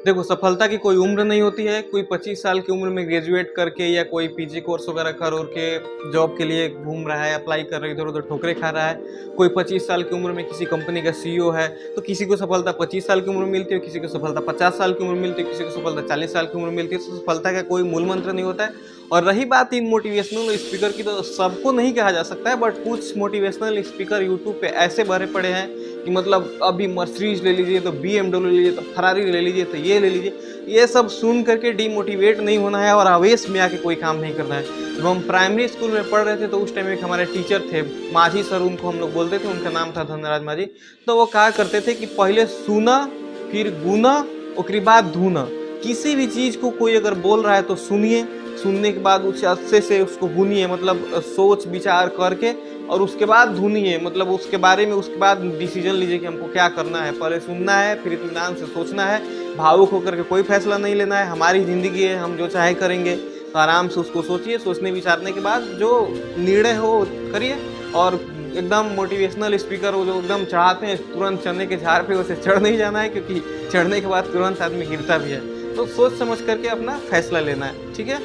देखो, सफलता की कोई उम्र नहीं होती है। कोई 25 साल की उम्र में ग्रेजुएट करके या कोई पीजी कोर्स वगैरह कर के जॉब के लिए घूम रहा है, अप्लाई कर रहा है, इधर-उधर ठोकरें खा रहा है। कोई 25 साल की उम्र में किसी कंपनी का सीईओ है, तो किसी को सफलता 25 साल की उम्र में मिलती है, किसी को सफलता 50 साल की उम्र में मिलती है, किसी को सफलता 40 साल की उम्र में मिलती है। तो सफलता का कोई मूल मंत्र नहीं होता है। और रही बात इन मोटिवेशनल स्पीकर की, तो सबको नहीं कहा जा सकता है, बट कुछ मोटिवेशनल स्पीकर यूट्यूब पे ऐसे भरे पड़े हैं कि मतलब अभी मर्सिडीज ले लीजिए, तो बीएमडब्ल्यू ले लीजिए, तो फरारी ले लीजिए, तो ये ले लीजिए। ये सब सुन करके डिमोटिवेट नहीं होना है और आवेश में आके कोई काम नहीं करना है। जब हम प्राइमरी स्कूल में पढ़ रहे थे, तो उस टाइम एक हमारे टीचर थे, माझी सर उनको हम लोग बोलते थे, उनका नाम था धनराज माझी। तो वो कहा करते थे कि पहले सुना, फिर गुना, उसके बाद धुना। किसी भी चीज को कोई अगर बोल रहा है तो सुनिए, सुनने के बाद उसे अच्छे से उसको गुनिए, मतलब सोच विचार करके, और उसके बाद धुनिए, मतलब उसके बारे में उसके बाद डिसीजन लीजिए कि हमको क्या करना है। पहले सुनना है, फिर इत्मीनान से सोचना है, भावुक होकर के कोई फैसला नहीं लेना है। हमारी ज़िंदगी है, हम जो चाहे करेंगे, तो आराम से उसको सोचिए, सोचने विचारने के बाद जो निर्णय हो करिए। और एकदम मोटिवेशनल स्पीकर वो जो एकदम चढ़ाते हैं तुरंत चढ़ने के झाड़ पे, उसे चढ़ नहीं जाना है, क्योंकि चढ़ने के बाद तुरंत आदमी गिरता भी है। तो सोच समझ करके अपना फैसला लेना है, ठीक है।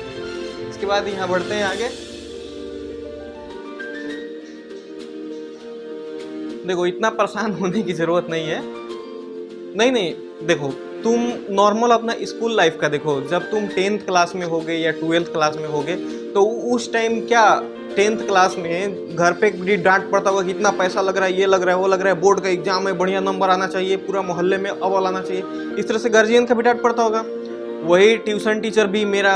इसके बाद यहाँ बढ़ते हैं आगे। देखो, इतना परेशान होने की ज़रूरत नहीं है। नहीं, नहीं, देखो, तुम नॉर्मल अपना स्कूल लाइफ का देखो। जब तुम 10th क्लास में होगे या 12th क्लास में होगे, तो उस टाइम क्या 10th क्लास में घर पे बड़ी डांट पड़ता होगा कि इतना पैसा लग रहा है, ये लग रहा है, वो लग रहा है, बोर्ड का एग्जाम है, बढ़िया नंबर आना चाहिए, पूरा मोहल्ले में अव्वल आना चाहिए। इस तरह से गार्जियन का भी डांट पड़ता होगा। वही ट्यूशन टीचर भी मेरा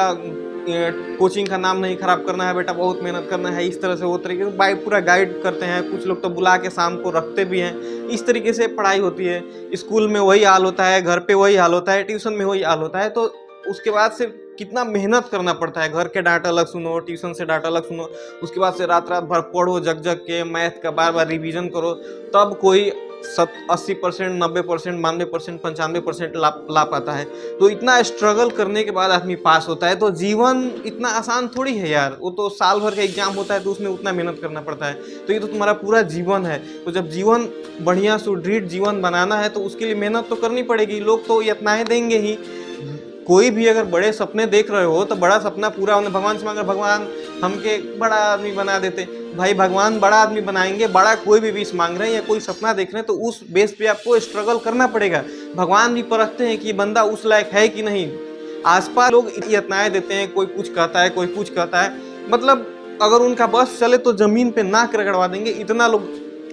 कोचिंग का नाम नहीं खराब करना है बेटा, बहुत मेहनत करना है, इस तरह से वो तरीके से पूरा गाइड करते हैं। कुछ लोग तो बुला के शाम को रखते भी हैं। इस तरीके से पढ़ाई होती है। स्कूल में वही हाल होता है, घर पे वही हाल होता है, ट्यूशन में वही हाल होता है। तो उसके बाद से कितना मेहनत करना पड़ता है। घर के डांट अलग सुनो, ट्यूशन से डांट अलग सुनो, उसके बाद से रात रात भर पढ़ो, जग जग के मैथ का बार बार रिवीजन करो, तब कोई 80%, 90%, 92%, 95% ला पाता है। तो इतना स्ट्रगल करने के बाद आदमी पास होता है। तो जीवन इतना आसान थोड़ी है यार। वो तो साल भर का एग्जाम होता है, तो उसमें उतना मेहनत करना पड़ता है। तो ये तो तुम्हारा पूरा जीवन है। तो जब जीवन बढ़िया सुदृढ़ जीवन बनाना है, तो उसके लिए मेहनत तो करनी पड़ेगी। लोग तो यातनाएं देंगे ही। कोई भी अगर बड़े सपने देख रहे हो, तो बड़ा सपना पूरा होने भगवान से मांगे, भगवान हमके बड़ा आदमी बना देते। भाई, भगवान बड़ा आदमी बनाएंगे, बड़ा कोई भी विश मांग रहे हैं या कोई सपना देख रहे हैं, तो उस बेस पे आपको स्ट्रगल करना पड़ेगा। भगवान भी परखते हैं कि बंदा उस लायक है कि नहीं। आसपास लोग यातनाएं देते हैं, कोई कुछ कहता है, कोई कुछ कहता है, मतलब अगर उनका बस चले तो जमीन पे नाक रगड़वा देंगे, इतना लोग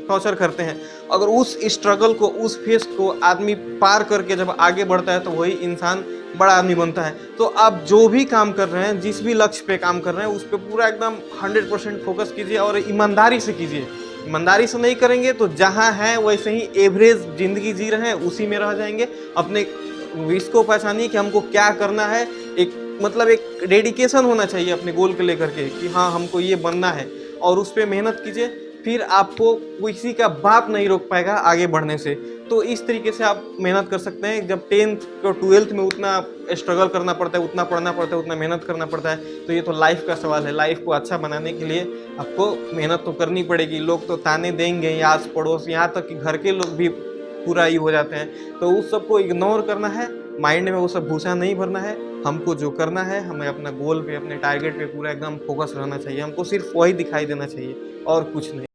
टॉर्चर करते हैं। अगर उस स्ट्रगल को, उस फेस को आदमी पार करके जब आगे बढ़ता है, तो वही इंसान बड़ा आदमी बनता है। तो आप जो भी काम कर रहे हैं, जिस भी लक्ष्य पे काम कर रहे हैं, उस पर पूरा एकदम 100% फोकस कीजिए और ईमानदारी से कीजिए। ईमानदारी से नहीं करेंगे तो जहाँ हैं वैसे ही एवरेज जिंदगी जी रहे हैं, उसी में रह जाएंगे। अपने विश को पहचानिए कि हमको क्या करना है। एक मतलब एक डेडिकेशन होना चाहिए अपने गोल को लेकर के कि हाँ, हमको ये बनना है, और उस पर मेहनत कीजिए। फिर आपको किसी का बाप नहीं रोक पाएगा आगे बढ़ने से। तो इस तरीके से आप मेहनत कर सकते हैं। जब 10th और 12th में उतना स्ट्रगल करना पड़ता है, उतना पढ़ना पड़ता है, उतना मेहनत करना पड़ता है, तो ये तो लाइफ का सवाल है। लाइफ को अच्छा बनाने के लिए आपको मेहनत तो करनी पड़ेगी। लोग तो ताने देंगे ही, आस पड़ोस, यहाँ तक कि घर के लोग भी पूरा ही हो जाते हैं। तो उस सबको इग्नोर करना है, माइंड में वो सब भूसा नहीं भरना है। हमको जो करना है, हमें अपना गोल पे, अपने टारगेट पे पूरा एकदम फोकस रहना चाहिए। हमको सिर्फ वही दिखाई देना चाहिए और कुछ नहीं।